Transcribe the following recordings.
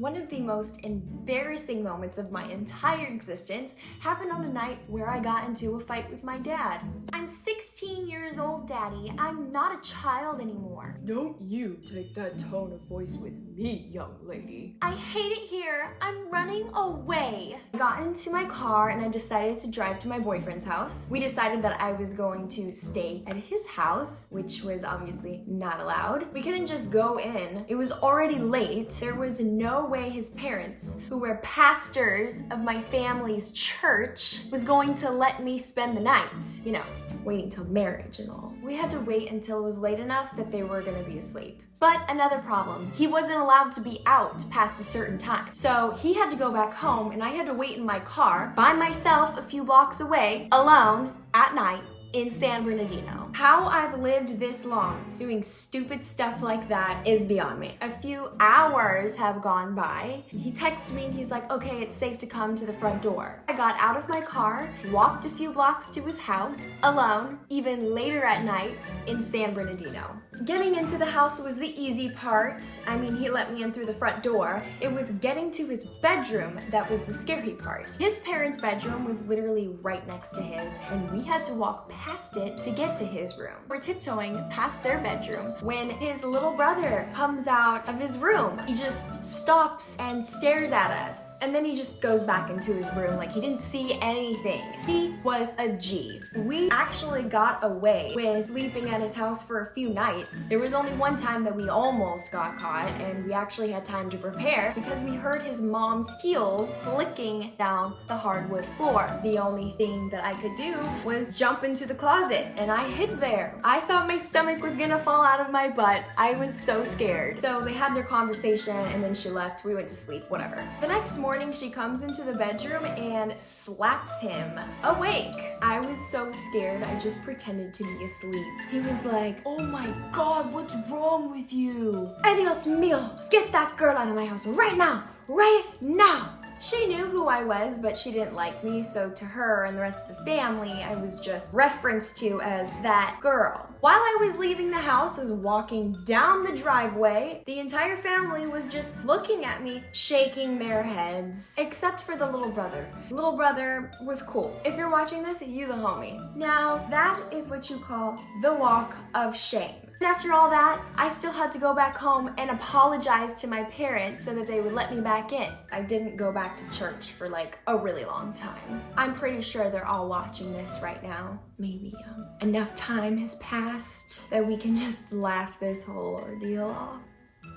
One of the most embarrassing moments of my entire existence happened on a night where I got into a fight with my dad. I'm 16 years old, Daddy. I'm not a child anymore. Don't you take that tone of voice with me, young lady. I hate it here. I'm running away. I got into my car and I decided to drive to my boyfriend's house. We decided that I was going to stay at his house, which was obviously not allowed. We couldn't just go in. It was already late. There was no way his parents, who were pastors of my family's church, was going to let me spend the night. You know, waiting till marriage and all. We had to wait until it was late enough that they were gonna be asleep. But another problem, he wasn't allowed to be out past a certain time. So he had to go back home and I had to wait in my car by myself a few blocks away, alone, at night, in San Bernardino. How I've lived this long doing stupid stuff like that is beyond me. A few hours have gone by. He texts me and he's like, okay, it's safe to come to the front door. I got out of my car, walked a few blocks to his house, alone, even later at night in San Bernardino. Getting into the house was the easy part. I mean, he let me in through the front door. It was getting to his bedroom that was the scary part. His parents' bedroom was literally right next to his, and we had to walk past it to get to his room. We're tiptoeing past their bedroom when his little brother comes out of his room. He just stops and stares at us, and then he just goes back into his room like he didn't see anything. He was a G. We actually got away with sleeping at his house for a few nights. There was only one time that we almost got caught, and we actually had time to prepare because we heard his mom's heels clicking down the hardwood floor. The only thing that I could do was jump into the closet, and I hid there. I thought my stomach was gonna fall out of my butt. I was so scared. So they had their conversation, and then she left. We went to sleep, whatever. The next morning, she comes into the bedroom and slaps him awake. I was so scared, I just pretended to be asleep. He was like, oh my God, what's wrong with you? Ay, Dios mío, get that girl out of my house right now, right now. She knew who I was, but she didn't like me, so to her and the rest of the family, I was just referenced to as that girl. While I was leaving the house, I was walking down the driveway. The entire family was just looking at me, shaking their heads, except for the little brother. Little brother was cool. If you're watching this, you the homie. Now, that is what you call the walk of shame. And after all that, I still had to go back home and apologize to my parents so that they would let me back in. I didn't go back to church for like a really long time. I'm pretty sure they're all watching this right now. Maybe enough time has passed that we can just laugh this whole ordeal off.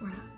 Or not.